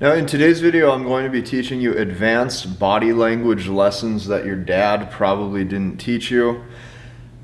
Now in today's video, I'm going to be teaching you advanced body language lessons that your dad probably didn't teach you.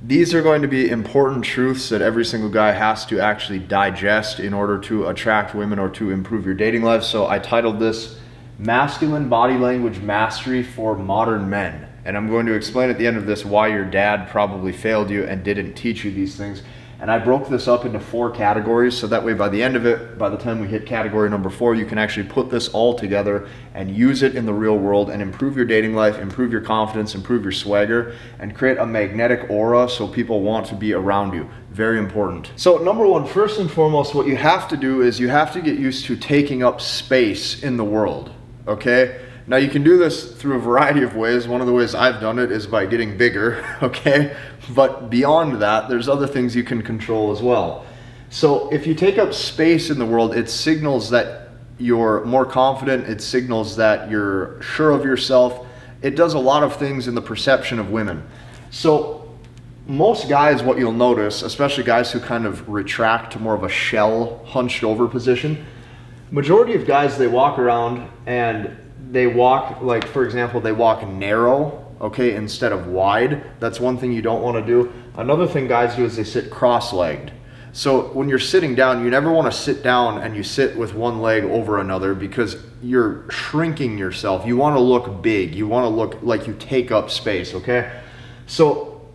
These are going to be important truths that every single guy has to actually digest in order to attract women or to improve your dating life. So I titled this Masculine Body Language Mastery for Modern Men. And I'm going to explain at the end of this why your dad probably failed you and didn't teach you these things. And I broke this up into 4 categories, so that way by the end of it, by the time we hit category number 4, you can actually put this all together and use it in the real world and improve your dating life, improve your confidence, improve your swagger, and create a magnetic aura so people want to be around you. Very important. So number 1, first and foremost, what you have to do is you have to get used to taking up space in the world, okay? Now you can do this through a variety of ways. One of the ways I've done it is by getting bigger, okay? But beyond that, there's other things you can control as well. So if you take up space in the world, it signals that you're more confident, it signals that you're sure of yourself. It does a lot of things in the perception of women. So most guys, what you'll notice, especially guys who kind of retract to more of a shell, hunched over position, majority of guys, they walk around and they walk, like for example, they walk narrow, okay, instead of wide. That's one thing you don't want to do. Another thing guys do is they sit cross-legged. So when you're sitting down, you never want to sit down and you sit with one leg over another because you're shrinking yourself. You want to look big. You want to look like you take up space, okay? So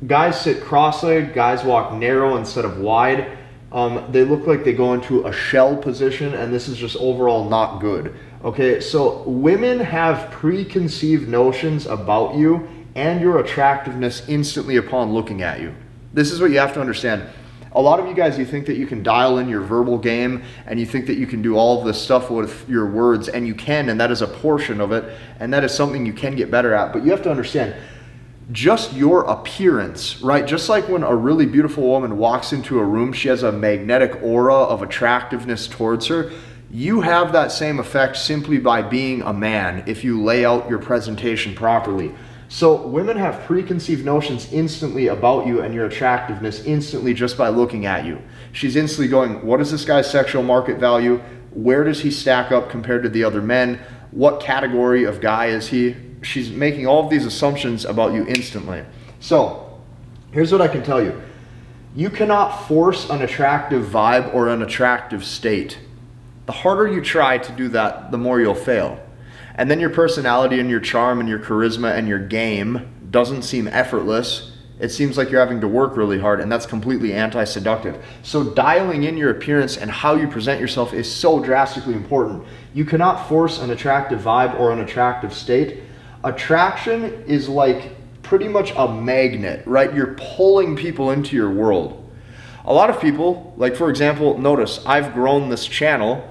guys sit cross-legged, guys walk narrow instead of wide. They look like they go into a shell position, and this is just overall not good. Okay, so women have preconceived notions about you and your attractiveness instantly upon looking at you. This is what you have to understand. A lot of you guys, you think that you can dial in your verbal game and you think that you can do all of this stuff with your words, and you can, and that is a portion of it, and that is something you can get better at. But you have to understand, just your appearance, right? Just like when a really beautiful woman walks into a room, she has a magnetic aura of attractiveness towards her. You have that same effect simply by being a man if you lay out your presentation properly. So women have preconceived notions instantly about you and your attractiveness instantly just by looking at you. She's instantly going, what is this guy's sexual market value? Where does he stack up compared to the other men? What category of guy is he? She's making all of these assumptions about you instantly. So here's what I can tell you. You cannot force an attractive vibe or an attractive state. The harder you try to do that, the more you'll fail. And then your personality and your charm and your charisma and your game doesn't seem effortless. It seems like you're having to work really hard, and that's completely anti-seductive. So dialing in your appearance and how you present yourself is so drastically important. You cannot force an attractive vibe or an attractive state. Attraction is like pretty much a magnet, right? You're pulling people into your world. A lot of people, like for example, notice I've grown this channel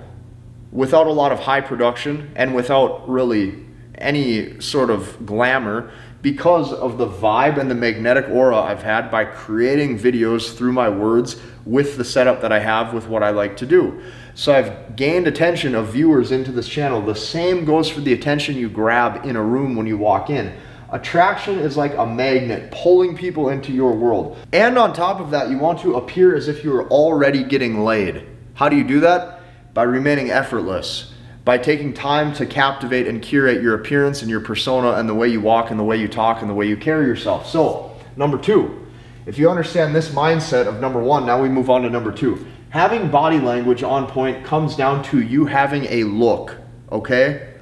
without a lot of high production and without really any sort of glamour because of the vibe and the magnetic aura I've had by creating videos through my words with the setup that I have with what I like to do. So I've gained attention of viewers into this channel. The same goes for the attention you grab in a room when you walk in. Attraction is like a magnet pulling people into your world. And on top of that, you want to appear as if you were already getting laid. How do you do that? By remaining effortless, by taking time to captivate and curate your appearance and your persona and the way you walk and the way you talk and the way you carry yourself. So, number 2, if you understand this mindset of number 1, now we move on to number 2. Having body language on point comes down to you having a look, okay?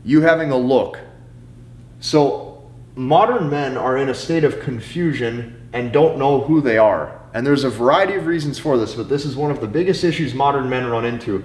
You having a look. So, modern men are in a state of confusion and don't know who they are. And there's a variety of reasons for this, but this is one of the biggest issues modern men run into,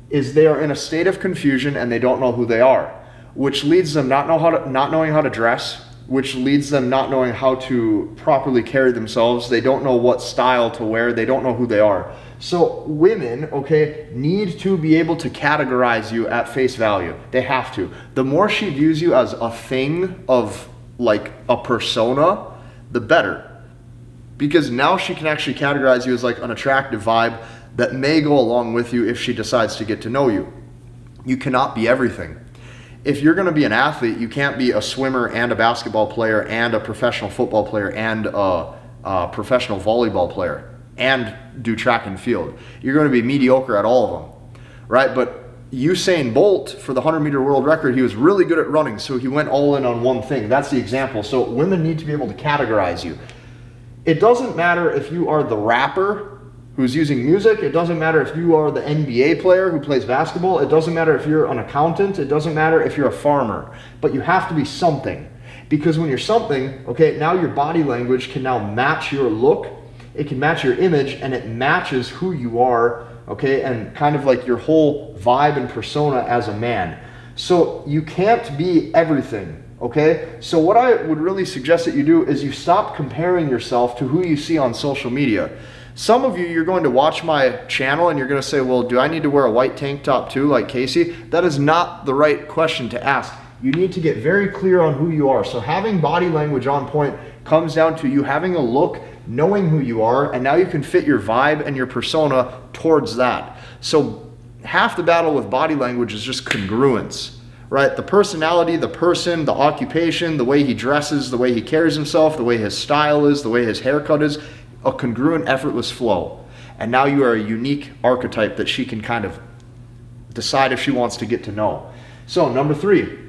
is they are in a state of confusion and they don't know who they are, which leads them not knowing how to dress, which leads them not knowing how to properly carry themselves. They don't know what style to wear. They don't know who they are. So women, okay, need to be able to categorize you at face value. They have to. The more she views you as a thing of like a persona, the better. Because now she can actually categorize you as like an attractive vibe that may go along with you if she decides to get to know you. You cannot be everything. If you're going to be an athlete, you can't be a swimmer and a basketball player and a professional football player and a professional volleyball player and do track and field. You're going to be mediocre at all of them, right? But Usain Bolt, for the 100-meter world record, he was really good at running, so he went all in on one thing. That's the example. So women need to be able to categorize you. It doesn't matter if you are the rapper who's using music. It doesn't matter if you are the NBA player who plays basketball. It doesn't matter if you're an accountant. It doesn't matter if you're a farmer. But you have to be something. Because when you're something, okay, now your body language can now match your look. It can match your image, and it matches who you are, okay, and kind of like your whole vibe and persona as a man. So you can't be everything, okay? So what I would really suggest that you do is you stop comparing yourself to who you see on social media. Some of you, you're going to watch my channel and you're going to say, well, do I need to wear a white tank top too, like Casey? That is not the right question to ask. You need to get very clear on who you are. So having body language on point comes down to you having a look, knowing who you are, and now you can fit your vibe and your persona towards that. So half the battle with body language is just congruence, right? The personality, the person, the occupation, the way he dresses, the way he carries himself, the way his style is, the way his haircut is, a congruent, effortless flow. And now you are a unique archetype that she can kind of decide if she wants to get to know. So number 3.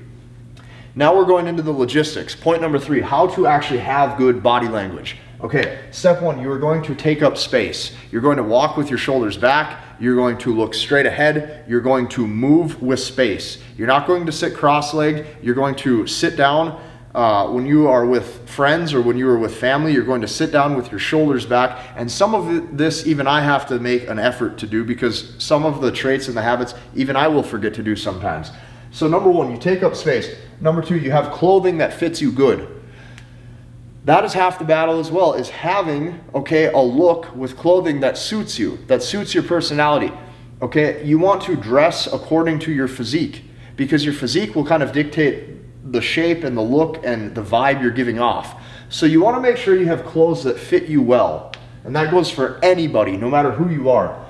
Now we're going into the logistics. Point number 3, how to actually have good body language. Okay, step 1, you are going to take up space. You're going to walk with your shoulders back. You're going to look straight ahead. You're going to move with space. You're not going to sit cross-legged. You're going to sit down. When you are with friends or when you are with family, you're going to sit down with your shoulders back. And some of this even I have to make an effort to do, because some of the traits and the habits even I will forget to do sometimes. So number 1, you take up space. Number 2, you have clothing that fits you good. That is half the battle as well, is having, okay, a look with clothing that suits you, that suits your personality. Okay, you want to dress according to your physique, because your physique will kind of dictate the shape and the look and the vibe you're giving off. So you want to make sure you have clothes that fit you well. And that goes for anybody, no matter who you are.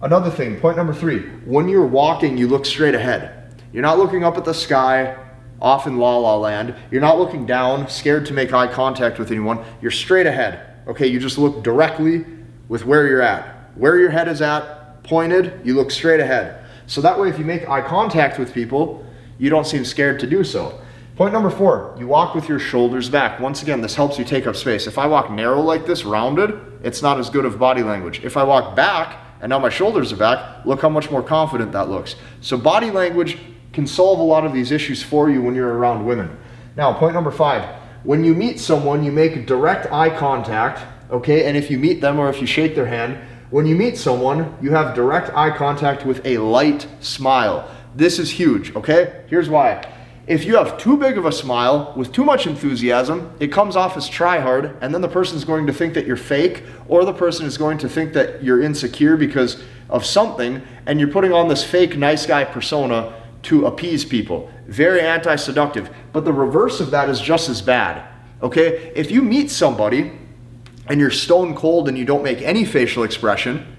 Another thing, point number 3, when you're walking, you look straight ahead. You're not looking up at the sky, off in La La Land. You're not looking down, scared to make eye contact with anyone. You're straight ahead. Okay, you just look directly with where you're at. Where your head is at, pointed, you look straight ahead. So that way if you make eye contact with people, you don't seem scared to do so. Point number 4, you walk with your shoulders back. Once again, this helps you take up space. If I walk narrow like this, rounded, it's not as good of body language. If I walk back, and now my shoulders are back, look how much more confident that looks. So body language can solve a lot of these issues for you when you're around women. Now, point number 5, when you meet someone, you make direct eye contact, okay? And if you meet them or if you shake their hand, when you meet someone, you have direct eye contact with a light smile. This is huge, okay? Here's why. If you have too big of a smile with too much enthusiasm, it comes off as try hard, and then the person's going to think that you're fake, or the person is going to think that you're insecure because of something, and you're putting on this fake nice guy persona to appease people. Very anti-seductive. But the reverse of that is just as bad, okay? If you meet somebody and you're stone cold and you don't make any facial expression,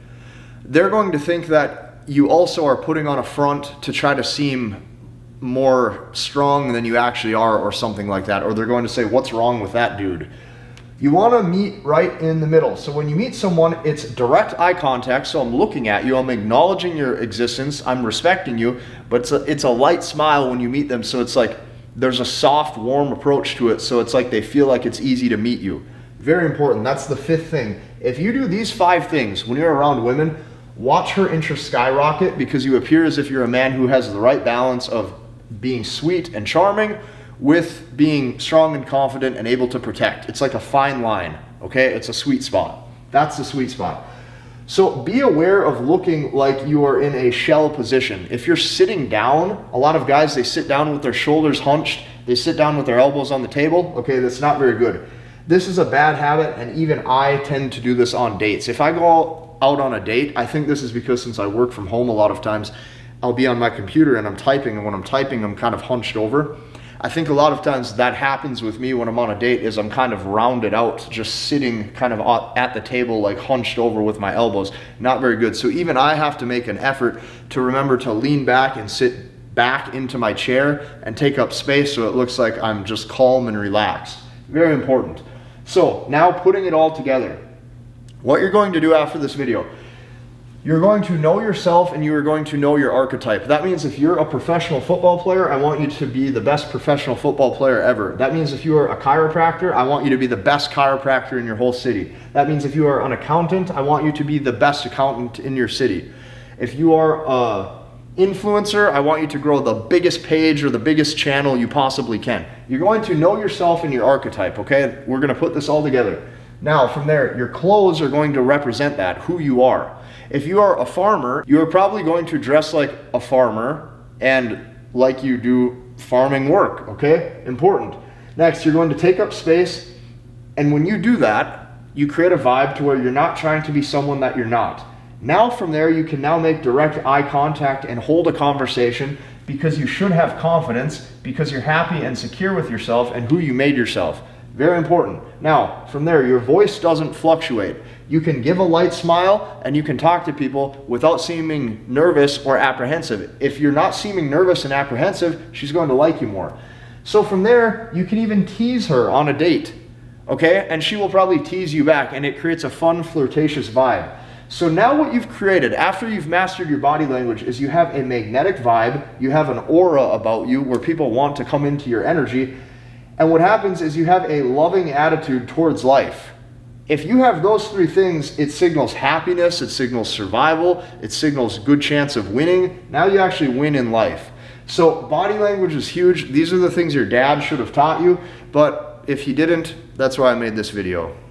they're going to think that you also are putting on a front to try to seem more strong than you actually are, or something like that. Or they're going to say, what's wrong with that dude? You want to meet right in the middle. So when you meet someone, it's direct eye contact. So I'm looking at you, I'm acknowledging your existence, I'm respecting you, but it's a light smile when you meet them. So it's like there's a soft, warm approach to it. So it's like they feel like it's easy to meet you. Very important. That's the 5th thing. If you do these 5 things when you're around women, watch her interest skyrocket, because you appear as if you're a man who has the right balance of being sweet and charming with being strong and confident and able to protect. It's like a fine line, okay? It's a sweet spot. That's the sweet spot. So be aware of looking like you are in a shell position. If you're sitting down, a lot of guys, they sit down with their shoulders hunched, they sit down with their elbows on the table. Okay, that's not very good. This is a bad habit, and even I tend to do this on dates. If I go out on a date, I think this is because since I work from home a lot of times, I'll be on my computer and I'm typing, and when I'm typing, I'm kind of hunched over. I think a lot of times that happens with me when I'm on a date, is I'm kind of rounded out, just sitting kind of at the table, like hunched over with my elbows. Not very good. So even I have to make an effort to remember to lean back and sit back into my chair and take up space so it looks like I'm just calm and relaxed. Very important. So now putting it all together, what you're going to do after this video, You're going to know yourself and you are going to know your archetype. That means if you're a professional football player, I want you to be the best professional football player ever. That means if you are a chiropractor, I want you to be the best chiropractor in your whole city. That means if you are an accountant, I want you to be the best accountant in your city. If you are an influencer, I want you to grow the biggest page or the biggest channel you possibly can. You're going to know yourself and your archetype, okay? We're going to put this all together. Now, from there, your clothes are going to represent that, who you are. If you are a farmer, you are probably going to dress like a farmer and like you do farming work, okay? Important. Next, you're going to take up space, and when you do that, you create a vibe to where you're not trying to be someone that you're not. Now from there, you can now make direct eye contact and hold a conversation because you should have confidence because you're happy and secure with yourself and who you made yourself. Very important. Now, from there, your voice doesn't fluctuate. You can give a light smile and you can talk to people without seeming nervous or apprehensive. If you're not seeming nervous and apprehensive, she's going to like you more. So from there, you can even tease her on a date, okay? And she will probably tease you back and it creates a fun, flirtatious vibe. So now what you've created after you've mastered your body language is you have a magnetic vibe, you have an aura about you where people want to come into your energy. And what happens is you have a loving attitude towards life. If you have those three things, it signals happiness, it signals survival, it signals good chance of winning. Now you actually win in life. So body language is huge. These are the things your dad should have taught you, but if he didn't, that's why I made this video.